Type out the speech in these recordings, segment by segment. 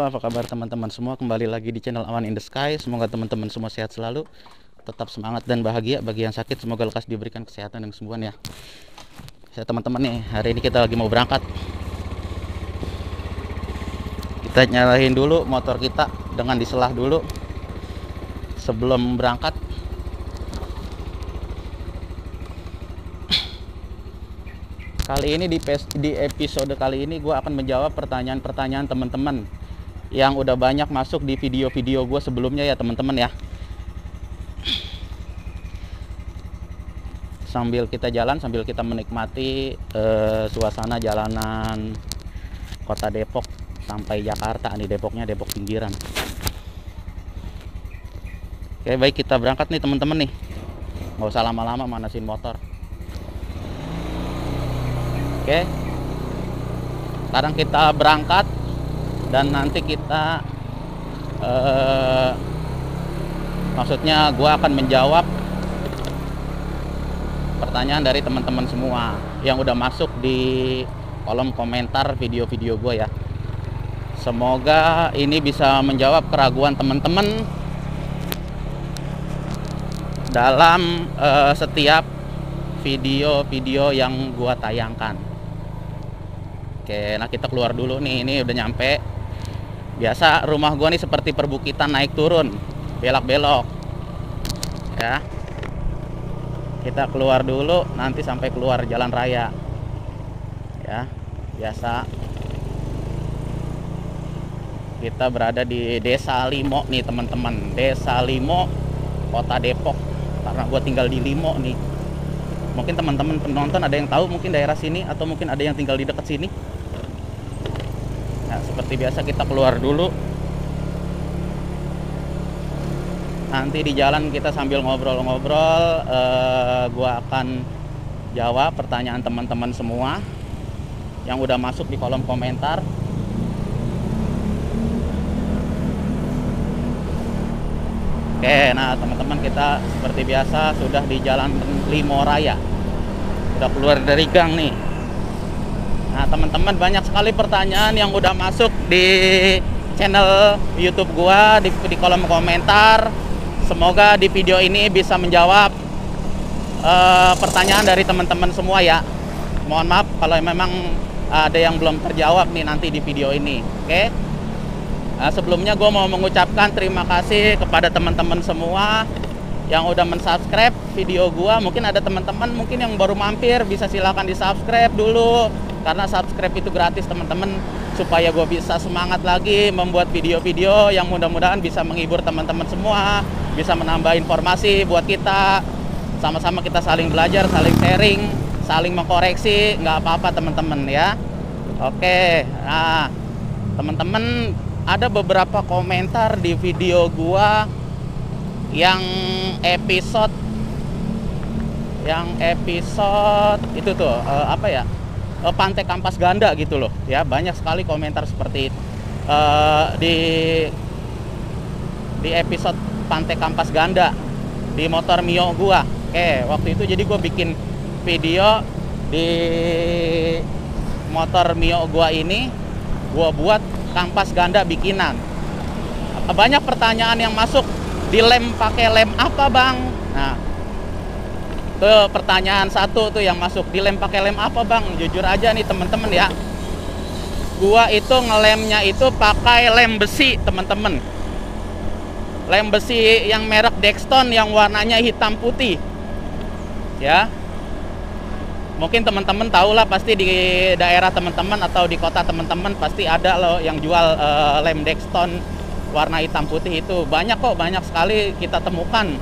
apa kabar teman-teman semua? Kembali lagi di channel Awan in the Sky. Semoga teman-teman semua sehat selalu, tetap semangat dan bahagia. Bagi yang sakit, semoga lekas diberikan kesehatan dan kesembuhan ya. Ya teman-teman nih, hari ini kita lagi mau berangkat. Kita nyalain dulu motor kita dengan diselah dulu sebelum berangkat. Kali ini di episode kali ini gue akan menjawab pertanyaan-pertanyaan teman-teman yang udah banyak masuk di video-video gue sebelumnya ya teman-teman ya. Sambil kita jalan, sambil kita menikmati suasana jalanan kota Depok sampai Jakarta. Nih Depoknya Depok pinggiran. Oke baik, kita berangkat nih teman-teman nih. Nggak usah lama-lama manasin motor. Oke, sekarang kita berangkat dan nanti kita maksudnya gue akan menjawab pertanyaan dari teman-teman semua yang udah masuk di kolom komentar video-video gue ya. Semoga ini bisa menjawab keraguan teman-teman dalam setiap video-video yang gue tayangkan. Oke, nah kita keluar dulu nih, ini udah nyampe. Biasa rumah gua nih seperti perbukitan naik turun, belok-belok. Ya. Kita keluar dulu, nanti sampai keluar jalan raya. Ya, biasa. Kita berada di Desa Limo nih teman-teman. Desa Limo, Kota Depok. Karena gua tinggal di Limo nih. Mungkin teman-teman penonton ada yang tahu mungkin daerah sini, atau mungkin ada yang tinggal di dekat sini. Nah, seperti biasa kita keluar dulu. Nanti di jalan kita sambil ngobrol-ngobrol, gua akan jawab pertanyaan teman-teman semua yang udah masuk di kolom komentar. Oke, nah teman-teman, kita seperti biasa sudah di Jalan Limo Raya. Udah keluar dari gang nih. Nah teman-teman, banyak sekali pertanyaan yang udah masuk di channel YouTube gua di kolom komentar. Semoga di video ini bisa menjawab pertanyaan dari teman-teman semua ya. Mohon maaf kalau memang ada yang belum terjawab nih nanti di video ini. Oke. Nah, sebelumnya gue mau mengucapkan terima kasih kepada teman-teman semua yang udah mensubscribe video gue. Mungkin ada teman-teman mungkin yang baru mampir, bisa silakan di subscribe dulu, karena subscribe itu gratis teman-teman, supaya gue bisa semangat lagi membuat video-video yang mudah-mudahan bisa menghibur teman-teman semua, bisa menambah informasi buat kita. Sama-sama kita saling belajar, saling sharing, saling mengkoreksi, nggak apa-apa teman-teman ya. Oke, nah teman-teman, ada beberapa komentar di video gua yang episode itu tuh apa ya, Pantai Kampas Ganda gitu loh ya. Banyak sekali komentar seperti itu di episode Pantai Kampas Ganda di motor Mio gua. Oke, waktu itu jadi gua bikin video di motor Mio gua ini, gua buat kampas ganda bikinan. Banyak pertanyaan yang masuk, di lem pakai lem apa bang? Nah, tuh pertanyaan satu tuh yang masuk, di lem pakai lem apa bang? Jujur aja nih teman-teman ya, gua itu ngelemnya itu pakai lem besi teman-teman. Lem besi yang merek Dexton yang warnanya hitam putih ya. Mungkin teman-teman tahu lah, pasti di daerah teman-teman atau di kota teman-teman pasti ada loh yang jual lem Dexton warna hitam putih itu. Banyak kok, banyak sekali kita temukan.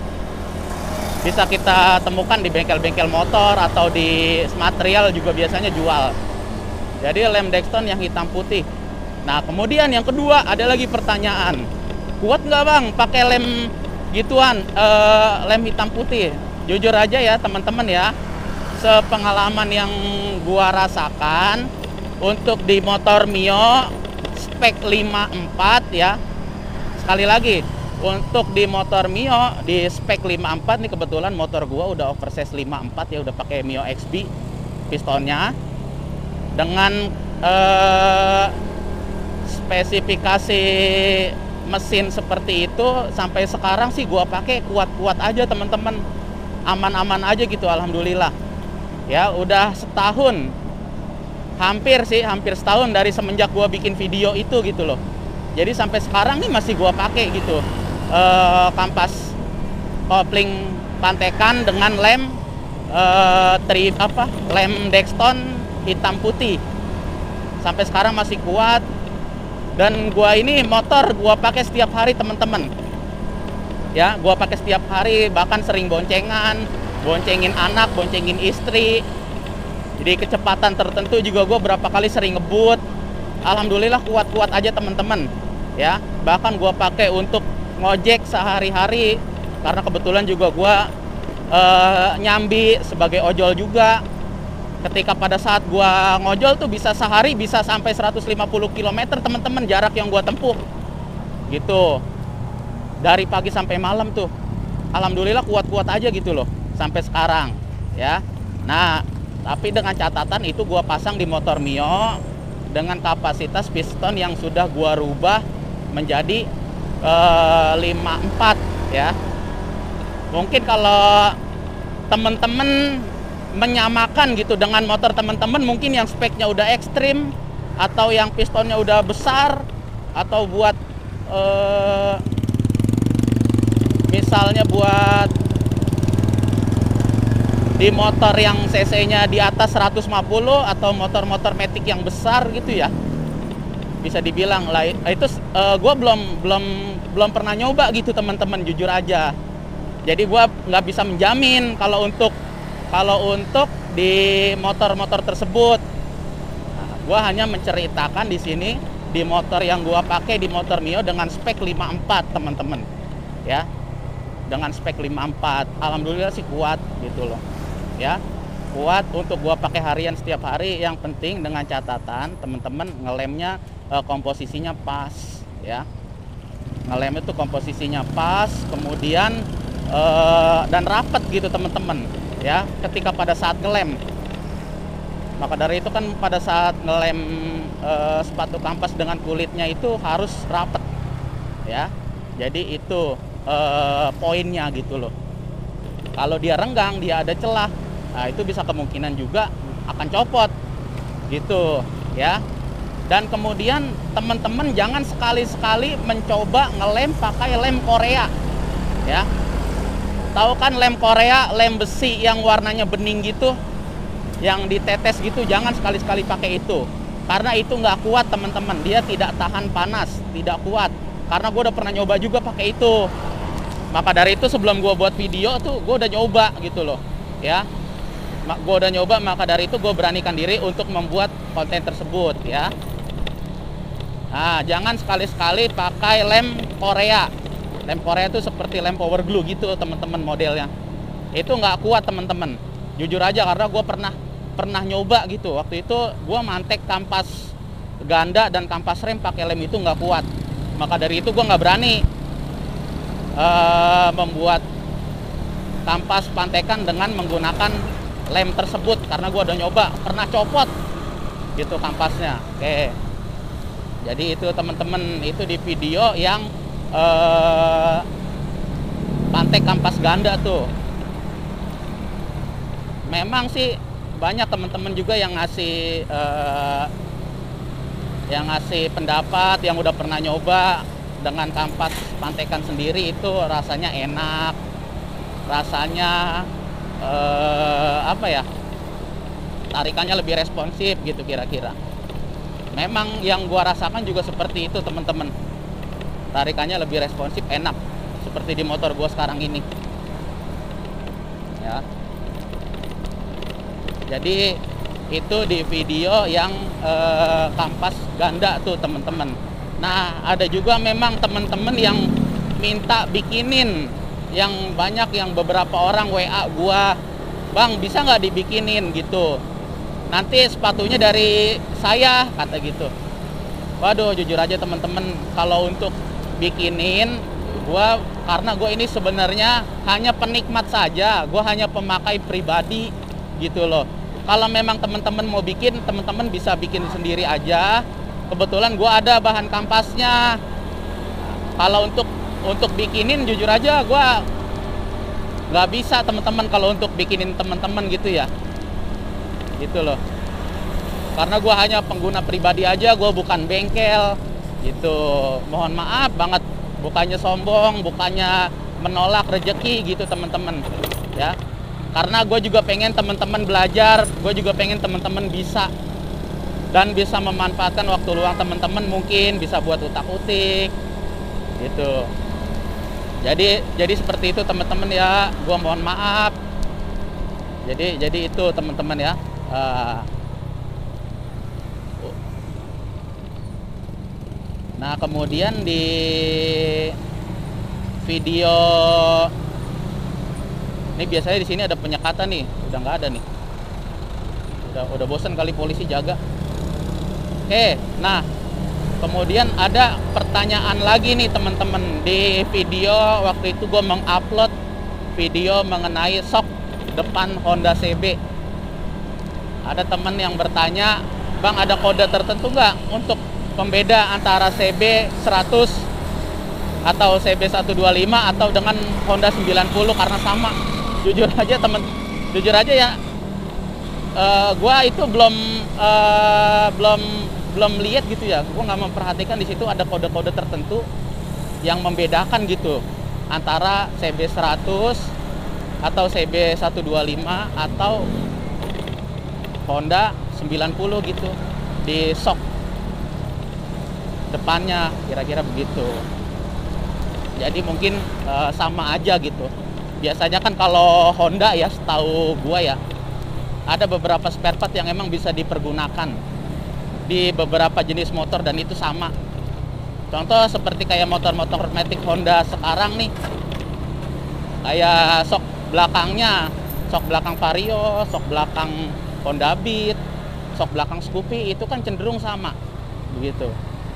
Bisa kita temukan di bengkel-bengkel motor atau di material juga biasanya jual. Jadi lem Dexton yang hitam putih. Nah kemudian yang kedua, ada lagi pertanyaan, kuat nggak bang pakai lem gituan, lem hitam putih? Jujur aja ya teman-teman ya, sepengalaman yang gua rasakan untuk di motor Mio spek 54 ya. Sekali lagi, untuk di motor Mio di spek 54 nih, kebetulan motor gua udah oversize 54 ya, udah pakai Mio XB pistonnya dengan spesifikasi mesin seperti itu sampai sekarang sih gua pakai kuat-kuat aja teman-teman, aman-aman aja gitu, alhamdulillah. Ya udah setahun, hampir setahun dari semenjak gua bikin video itu gitu loh. Jadi sampai sekarang nih masih gua pakai gitu, kampas kopling Pantekan dengan lem lem Dexton hitam putih. Sampai sekarang masih kuat. Dan gua ini motor gua pakai setiap hari teman-teman. Ya, gua pakai setiap hari, bahkan sering boncengan, boncengin anak, boncengin istri. Jadi kecepatan tertentu juga gua berapa kali sering ngebut. Alhamdulillah kuat-kuat aja teman-teman. Ya, bahkan gua pakai untuk ngojek sehari-hari karena kebetulan juga gua nyambi sebagai ojol juga. Ketika pada saat gua ngojol tuh bisa sehari bisa sampai 150 km teman-teman jarak yang gua tempuh. Gitu. Dari pagi sampai malam tuh. Alhamdulillah kuat-kuat aja gitu loh sampai sekarang, ya. Nah, tapi dengan catatan itu gua pasang di motor Mio dengan kapasitas piston yang sudah gua rubah menjadi 54 ya. Mungkin kalau teman-teman menyamakan gitu dengan motor teman-teman mungkin yang speknya udah ekstrim atau yang pistonnya udah besar atau buat misalnya buat di motor yang cc-nya di atas 150 atau motor-motor matic yang besar gitu ya, bisa dibilang lah itu gue belum pernah nyoba gitu teman-teman, jujur aja. Jadi gue nggak bisa menjamin kalau untuk di motor-motor tersebut. Nah, gue hanya menceritakan di sini di motor yang gue pakai di motor Mio dengan spek 54 teman-teman, ya, dengan spek 54. Alhamdulillah sih kuat gitu loh, ya, kuat untuk gue pakai harian setiap hari. Yang penting dengan catatan teman-teman ngelemnya komposisinya pas, ya, ngelemnya tuh komposisinya pas, kemudian dan rapet gitu teman-teman. Ya, ketika pada saat ngelem. Maka dari itu kan pada saat ngelem sepatu kampas dengan kulitnya itu harus rapet, ya. Jadi itu poinnya gitu loh. Kalau dia renggang, dia ada celah, nah itu bisa kemungkinan juga akan copot, gitu, ya. Dan kemudian teman-teman jangan sekali-sekali mencoba ngelem pakai lem Korea, ya. Tahu kan lem Korea, lem besi yang warnanya bening gitu, yang ditetes gitu, jangan sekali-sekali pakai itu. Karena itu nggak kuat teman-teman, dia tidak tahan panas, tidak kuat. Karena gue udah pernah nyoba juga pakai itu. Maka dari itu sebelum gue buat video tuh, gue udah nyoba gitu loh, ya. Gue udah nyoba, maka dari itu gue beranikan diri untuk membuat konten tersebut, ya. Nah, jangan sekali-sekali pakai lem Korea. Lem Korea itu seperti lem power glue gitu teman-teman modelnya. Itu nggak kuat teman-teman. Jujur aja karena gue pernah nyoba gitu. Waktu itu gue mantek kampas ganda dan kampas rem pakai lem itu nggak kuat. Maka dari itu gue nggak berani membuat kampas Pantekan dengan menggunakan lem tersebut karena gue udah nyoba, pernah copot gitu kampasnya. Oke. Jadi itu teman-teman, itu di video yang Pantek kampas ganda tuh. Memang sih banyak teman-teman juga yang ngasih pendapat yang udah pernah nyoba dengan kampas Pantekan sendiri itu rasanya enak, rasanya apa ya, tarikannya lebih responsif gitu kira-kira. Memang yang gua rasakan juga seperti itu teman-teman. Tarikannya lebih responsif, enak, seperti di motor gue sekarang ini, ya. Jadi itu di video yang kampas ganda tuh teman-teman. Nah, ada juga memang teman-teman yang minta bikinin, yang banyak, yang beberapa orang WA gua, "Bang, bisa nggak dibikinin gitu? Nanti sepatunya dari saya," kata gitu. Waduh, jujur aja teman-teman, kalau untuk bikinin karena gue ini sebenarnya hanya penikmat saja, gue hanya pemakai pribadi gitu loh. Kalau memang teman-teman mau bikin, teman-teman bisa bikin sendiri aja, kebetulan gua ada bahan kampasnya. Kalau untuk bikinin jujur aja gua nggak bisa teman-teman, kalau untuk bikinin teman-teman gitu ya, gitu loh. Karena gua hanya pengguna pribadi aja, gua bukan bengkel gitu. Mohon maaf banget, bukannya sombong, bukannya menolak rezeki gitu teman-teman ya. Karena gue juga pengen teman-teman belajar, gue juga pengen teman-teman bisa dan bisa memanfaatkan waktu luang teman-teman, mungkin bisa buat utak-utik gitu. Jadi seperti itu teman-teman ya, gue mohon maaf. Jadi itu teman-teman ya. Nah, kemudian di video ini biasanya di sini ada penyekatan nih, udah nggak ada nih. Udah bosan kali polisi jaga. Oke, nah kemudian ada pertanyaan lagi nih teman-teman. Di video waktu itu gue mengupload video mengenai sok depan Honda CB. Ada teman yang bertanya, Bang, ada kode tertentu nggak untuk pembeda antara CB 100 atau CB 125 atau dengan Honda 90 karena sama? Jujur aja ya, gua itu belum lihat gitu ya. Gua nggak memperhatikan di situ ada kode-kode tertentu yang membedakan gitu antara CB 100 atau CB 125 atau Honda 90 gitu di sok depannya, kira-kira begitu. Jadi mungkin sama aja gitu. Biasanya kan kalau Honda ya, setahu gua ya, ada beberapa spare part yang emang bisa dipergunakan di beberapa jenis motor dan itu sama. Contoh seperti kayak motor-motor Matic Honda sekarang nih, kayak sok belakangnya, sok belakang Vario, sok belakang Honda Beat, sok belakang Scoopy, itu kan cenderung sama begitu.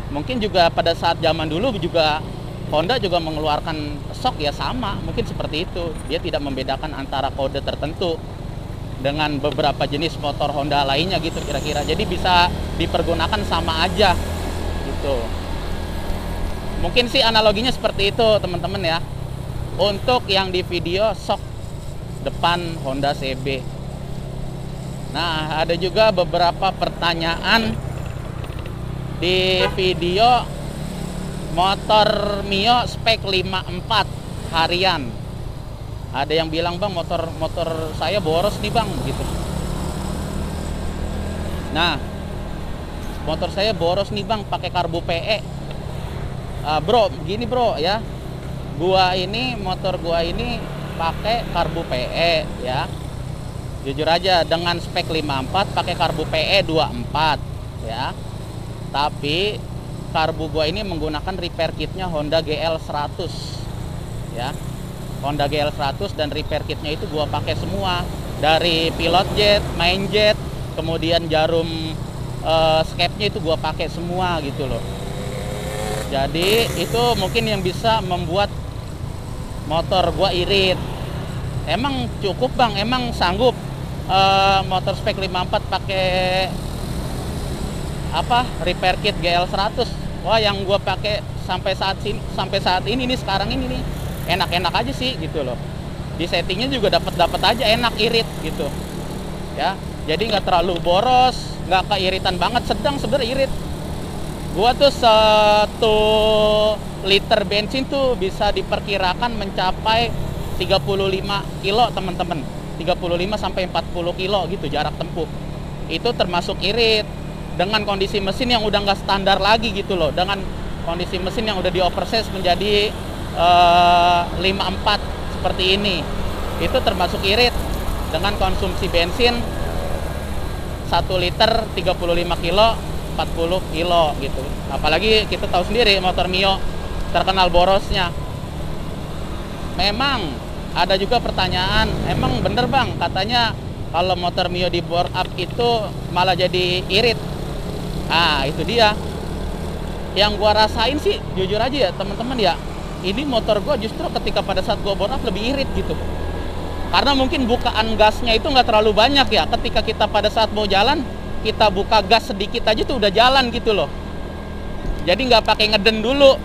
Mungkin juga pada saat zaman dulu juga Honda juga mengeluarkan sok ya sama, mungkin seperti itu. Dia tidak membedakan antara kode tertentu dengan beberapa jenis motor Honda lainnya gitu kira-kira. Jadi bisa dipergunakan sama aja gitu. Mungkin sih analoginya seperti itu teman-teman ya. Untuk yang di video sok depan Honda CB. Nah, ada juga beberapa pertanyaan di video motor Mio spek 54 harian. Ada yang bilang, Bang, motor saya boros nih, Bang, gitu. Nah, motor saya boros nih, Bang, pakai karbu PE. Bro, gini bro ya, motor gua ini pakai karbu PE ya. Jujur aja, dengan spek 54 pakai karbu PE 24 ya. Tapi karbu gua ini menggunakan repair kitnya Honda GL 100 ya. Honda GL 100 dan repair kitnya itu gua pakai semua, dari pilot jet, main jet, kemudian jarum skepnya itu gua pakai semua gitu loh. Jadi itu mungkin yang bisa membuat motor gua irit. Emang cukup, Bang? Emang sanggup motor spek 54 pakai repair kit GL 100? Wah, yang gua pakai sampai saat ini nih, sekarang ini nih, enak-enak aja sih gitu loh. Di settingnya juga dapat aja, enak, irit gitu ya. Jadi nggak terlalu boros, nggak keiritan banget, sedang sebenarnya irit. Gua tuh 1 liter bensin tuh bisa diperkirakan mencapai 35 kilo teman-teman, 35 sampai 40 kilo gitu jarak tempuh. Itu termasuk irit dengan kondisi mesin yang udah nggak standar lagi gitu loh, dengan kondisi mesin yang udah di oversize menjadi 54 seperti ini. Itu termasuk irit dengan konsumsi bensin 1 liter 35 kilo 40 kilo gitu. Apalagi kita tahu sendiri motor Mio terkenal borosnya. Memang ada juga pertanyaan, emang bener, Bang, katanya kalau motor Mio di bore up itu malah jadi irit. Itu dia. Yang gua rasain sih jujur aja ya teman-teman ya, ini motor gua justru ketika pada saat gua bore up lebih irit gitu. Karena mungkin bukaan gasnya itu nggak terlalu banyak ya. Ketika kita pada saat mau jalan, kita buka gas sedikit aja tuh udah jalan gitu loh. Jadi nggak pakai ngeden dulu.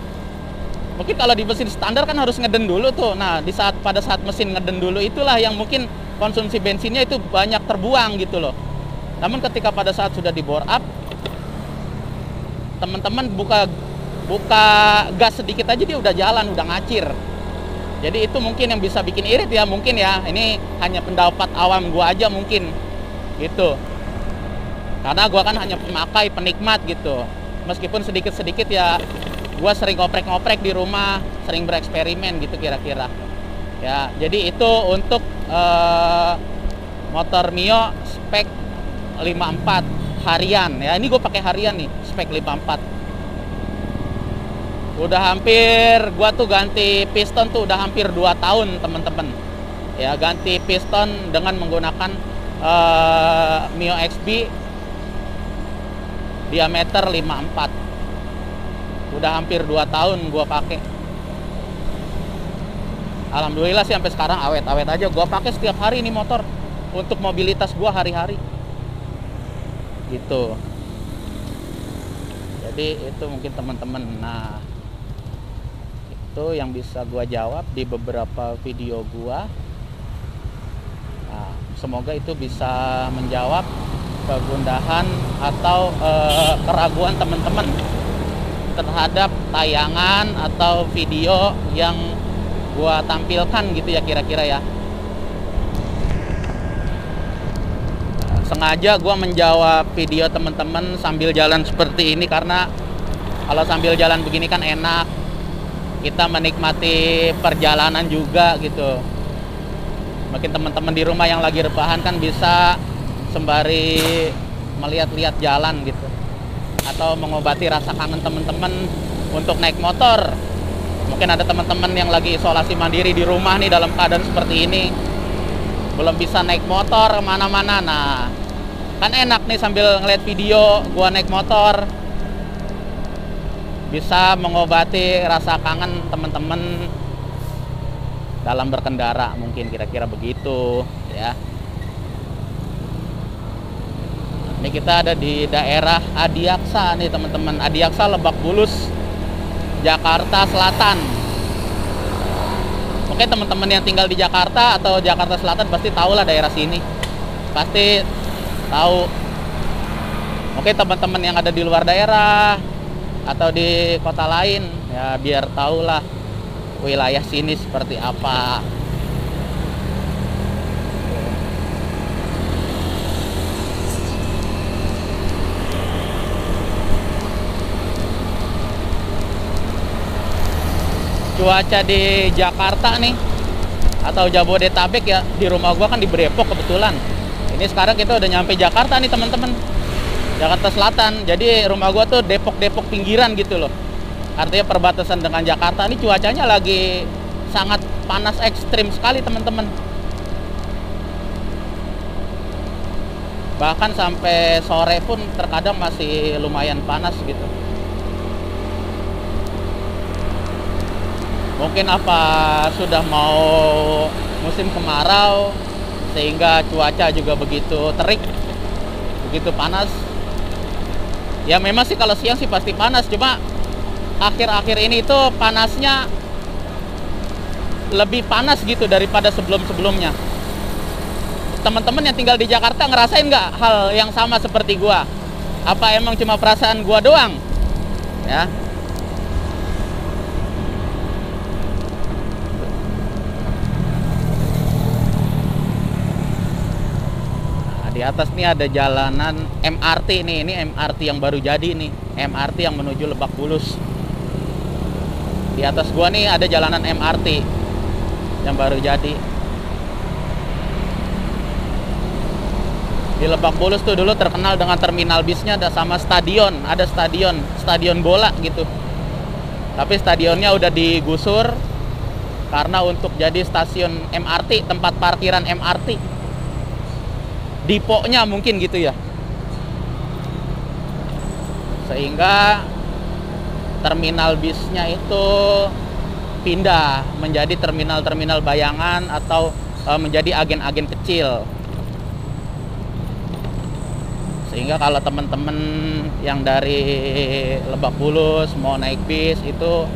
Mungkin kalau di mesin standar kan harus ngeden dulu tuh. Nah, pada saat mesin ngeden dulu itulah yang mungkin konsumsi bensinnya itu banyak terbuang gitu loh. Namun ketika pada saat sudah di bore up, teman-teman buka gas sedikit aja dia udah jalan, udah ngacir. Jadi itu mungkin yang bisa bikin irit ya, mungkin ya. Ini hanya pendapat awam gua aja mungkin gitu. Karena gua kan hanya pemakai, penikmat gitu. Meskipun sedikit-sedikit ya gua sering ngoprek-ngoprek di rumah, sering bereksperimen gitu kira-kira. Ya, jadi itu untuk motor Mio spek 54 harian ya. Ini gue pakai harian nih, spek 54. Udah hampir, gue tuh ganti piston tuh udah hampir 2 tahun temen-temen. Ya, ganti piston dengan menggunakan Mio XB diameter 54. Udah hampir 2 tahun gue pakai. Alhamdulillah sih sampai sekarang awet-awet aja. Gue pakai setiap hari ini motor untuk mobilitas gue hari-hari. Gitu. Jadi itu mungkin teman-teman. Nah, itu yang bisa gua jawab di beberapa video gua. Nah, semoga itu bisa menjawab kegundahan atau keraguan teman-teman terhadap tayangan atau video yang gua tampilkan gitu ya kira-kira ya. Sengaja gue menjawab video teman-teman sambil jalan seperti ini karena kalau sambil jalan begini kan enak, kita menikmati perjalanan juga gitu. Mungkin teman-teman di rumah yang lagi rebahan kan bisa sembari melihat-lihat jalan gitu, atau mengobati rasa kangen teman-teman untuk naik motor. Mungkin ada teman-teman yang lagi isolasi mandiri di rumah nih dalam keadaan seperti ini, belum bisa naik motor kemana-mana. Nah, kan enak nih sambil ngeliat video gua naik motor, bisa mengobati rasa kangen teman-teman dalam berkendara, mungkin kira-kira begitu ya. Ini kita ada di daerah Adiaksa nih teman-teman. Adiaksa, Lebak Bulus, Jakarta Selatan. Mungkin teman-teman yang tinggal di Jakarta atau Jakarta Selatan pasti tahu lah daerah sini, pasti tahu. Mungkin teman-teman yang ada di luar daerah atau di kota lain ya biar tahu lah wilayah sini seperti apa. Cuaca di Jakarta nih atau Jabodetabek ya, di rumah gua kan di Depok kebetulan. Ini sekarang kita udah nyampe Jakarta nih teman-teman, Jakarta Selatan. Jadi rumah gua tuh Depok pinggiran gitu loh. Artinya perbatasan dengan Jakarta. Ini cuacanya lagi sangat panas ekstrim sekali teman-teman. Bahkan sampai sore pun terkadang masih lumayan panas gitu. Mungkin apa sudah mau musim kemarau sehingga cuaca juga begitu terik, begitu panas. Ya memang sih kalau siang sih pasti panas, cuma akhir-akhir ini tuh panasnya lebih panas gitu daripada sebelum-sebelumnya. Teman-teman yang tinggal di Jakarta ngerasain nggak hal yang sama seperti gua? Apa emang cuma perasaan gua doang? Ya. Di atas nih ada jalanan MRT nih, ini MRT yang baru jadi nih, MRT yang menuju Lebak Bulus. Di atas gua nih ada jalanan MRT yang baru jadi. Di Lebak Bulus tuh dulu terkenal dengan terminal bisnya, ada sama stadion, ada stadion bola gitu. Tapi stadionnya udah digusur karena untuk jadi stasiun MRT, tempat parkiran MRT. Diponya mungkin gitu ya, sehingga terminal bisnya itu pindah menjadi terminal-terminal bayangan atau menjadi agen-agen kecil, Sehingga kalau teman-teman yang dari Lebak Bulus mau naik bis itu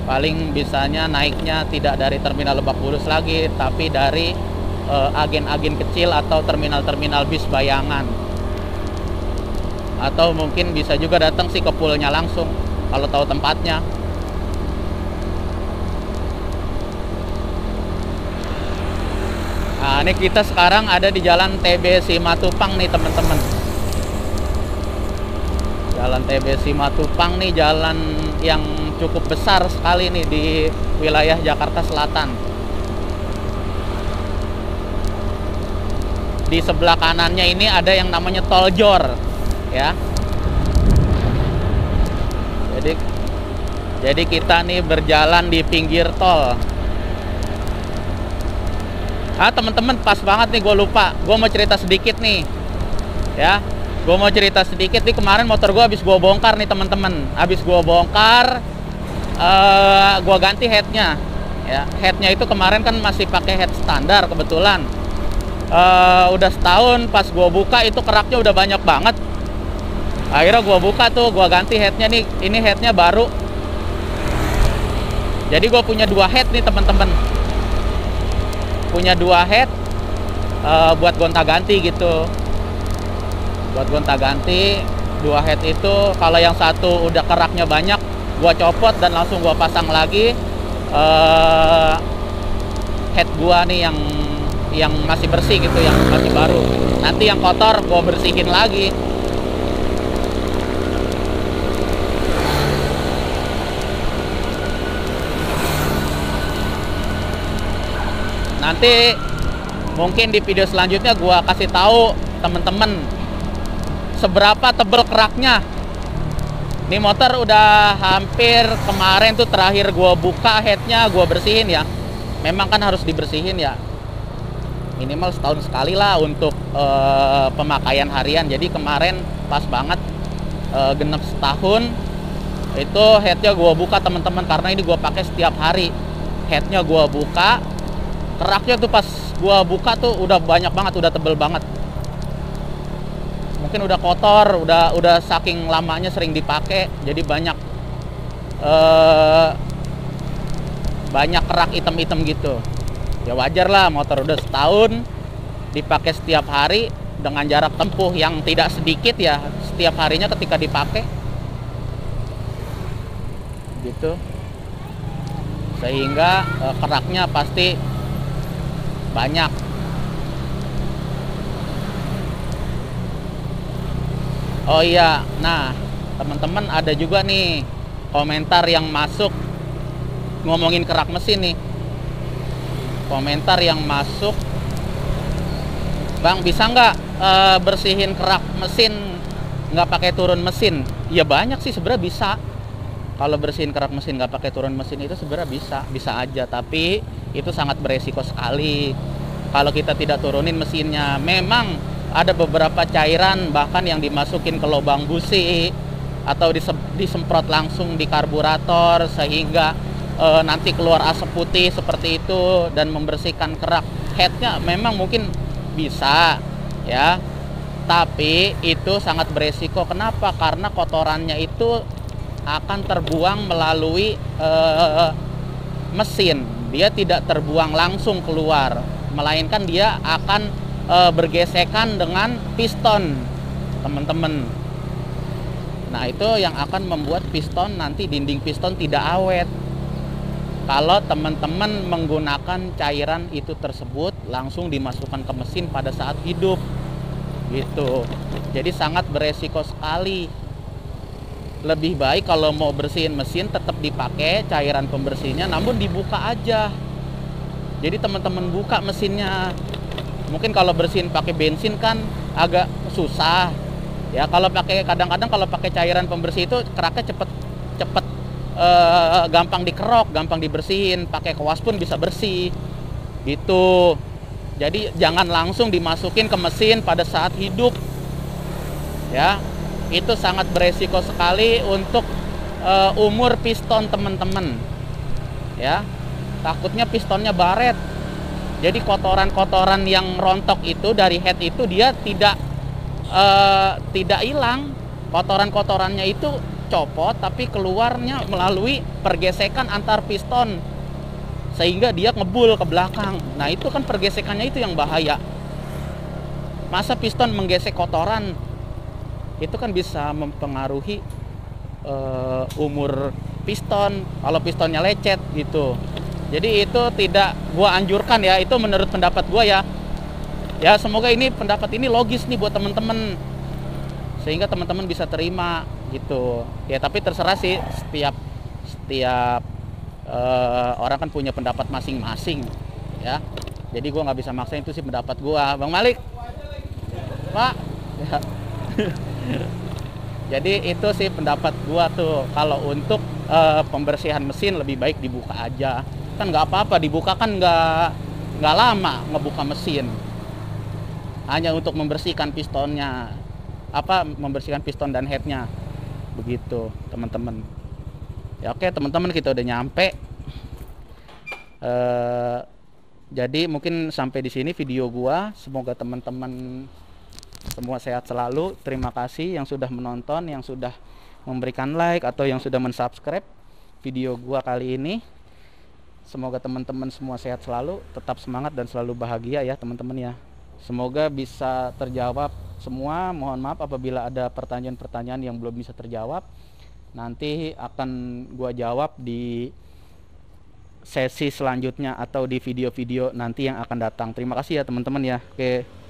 paling bisanya naiknya tidak dari terminal Lebak Bulus lagi, tapi dari agen-agen kecil atau terminal-terminal bis bayangan. Atau mungkin bisa juga datang sih ke poolnya langsung kalau tahu tempatnya. Nah, ini kita sekarang ada di Jalan TB Simatupang nih teman-teman. Jalan TB Simatupang nih jalan yang cukup besar sekali nih di wilayah Jakarta Selatan. Di sebelah kanannya ini ada yang namanya Tol Jor, ya. Jadi kita nih berjalan di pinggir tol. Teman-teman, pas banget nih, gue lupa. Gue mau cerita sedikit nih, ya. Gue mau cerita sedikit nih, kemarin motor gue habis gue bongkar nih teman-teman. Habis gue bongkar, gue ganti headnya. Ya, headnya itu kemarin kan masih pakai head standar kebetulan. Udah setahun, pas gue buka itu keraknya udah banyak banget. Akhirnya gue buka tuh, gue ganti headnya nih. Ini headnya baru. Jadi gue punya 2 head nih teman-teman. Punya 2 head buat gonta-ganti gitu. Buat gonta-ganti 2 head itu, kalau yang satu udah keraknya banyak, gue copot dan langsung gue pasang lagi head gue nih yang masih bersih gitu, yang masih baru. Nanti yang kotor gue bersihin lagi. Nanti mungkin di video selanjutnya gue kasih tahu temen-temen seberapa tebel keraknya. Ini motor udah hampir, kemarin tuh terakhir gue buka headnya, gue bersihin ya. Memang kan harus dibersihin ya, minimal setahun sekali lah untuk pemakaian harian. Jadi kemarin pas banget genep setahun itu headnya gue buka teman-teman, karena ini gue pakai setiap hari. Headnya gue buka, keraknya tuh pas gua buka tuh udah banyak banget, udah tebel banget. Mungkin udah kotor, udah saking lamanya sering dipakai, jadi banyak kerak hitam-hitam gitu. Ya wajar lah, motor udah setahun dipakai setiap hari dengan jarak tempuh yang tidak sedikit ya, setiap harinya ketika dipakai gitu. Sehingga keraknya pasti banyak. Oh iya, nah teman-teman, ada juga nih komentar yang masuk ngomongin kerak mesin nih. Komentar yang masuk, Bang, bisa nggak bersihin kerak mesin nggak pakai turun mesin? Ya banyak sih sebenarnya bisa. Kalau bersihin kerak mesin nggak pakai turun mesin itu sebenarnya bisa aja, tapi itu sangat beresiko sekali kalau kita tidak turunin mesinnya. Memang ada beberapa cairan bahkan yang dimasukin ke lubang busi atau disemprot langsung di karburator sehingga nanti keluar asap putih seperti itu dan membersihkan kerak headnya. Memang mungkin bisa ya, tapi itu sangat beresiko. Kenapa? Karena kotorannya itu akan terbuang melalui mesin. Dia tidak terbuang langsung keluar, melainkan dia akan bergesekan dengan piston, teman-teman. Nah, itu yang akan membuat piston, nanti dinding piston tidak awet. Kalau teman-teman menggunakan cairan itu tersebut langsung dimasukkan ke mesin pada saat hidup gitu. Jadi sangat beresiko sekali. Lebih baik kalau mau bersihin mesin tetap dipakai cairan pembersihnya, namun dibuka aja. Jadi teman-teman buka mesinnya. Mungkin kalau bersihin pakai bensin kan agak susah. Ya, kalau kadang-kadang kalau pakai cairan pembersih itu keraknya cepet gampang dikerok, gampang dibersihin. Pakai kawas pun bisa bersih. Gitu. Jadi jangan langsung dimasukin ke mesin pada saat hidup. Ya. Itu sangat beresiko sekali untuk umur piston teman-teman ya. Takutnya pistonnya baret. Jadi kotoran-kotoran yang rontok itu dari head itu dia tidak tidak hilang. Kotoran-kotorannya itu copot, tapi keluarnya melalui pergesekan antar piston, sehingga dia ngebul ke belakang. Nah itu kan pergesekannya itu yang bahaya. Masa piston menggesek kotoran, itu kan bisa mempengaruhi umur piston, kalau pistonnya lecet gitu. Jadi itu tidak gua anjurkan ya, itu menurut pendapat gua ya. Ya semoga ini pendapat ini logis nih buat temen-temen, sehingga teman-teman bisa terima gitu ya. Tapi terserah sih, setiap orang kan punya pendapat masing-masing ya. Jadi gua nggak bisa maksain, itu sih pendapat gua. Bang Malik, Pak ya. Jadi itu sih pendapat gua tuh, kalau untuk pembersihan mesin lebih baik dibuka aja. Kan nggak apa-apa dibuka, kan nggak lama ngebuka mesin, hanya untuk membersihkan pistonnya, membersihkan piston dan headnya begitu teman-teman ya. Oke teman-teman, kita udah nyampe. Jadi mungkin sampai di sini video gua. Semoga teman-teman semua sehat selalu. Terima kasih yang sudah menonton, yang sudah memberikan like atau yang sudah mensubscribe video gua kali ini. Semoga teman-teman semua sehat selalu, tetap semangat dan selalu bahagia ya teman-teman ya. Semoga bisa terjawab semua. Mohon maaf apabila ada pertanyaan-pertanyaan yang belum bisa terjawab. Nanti akan gua jawab di sesi selanjutnya atau di video-video nanti yang akan datang. Terima kasih ya teman-teman ya. Oke.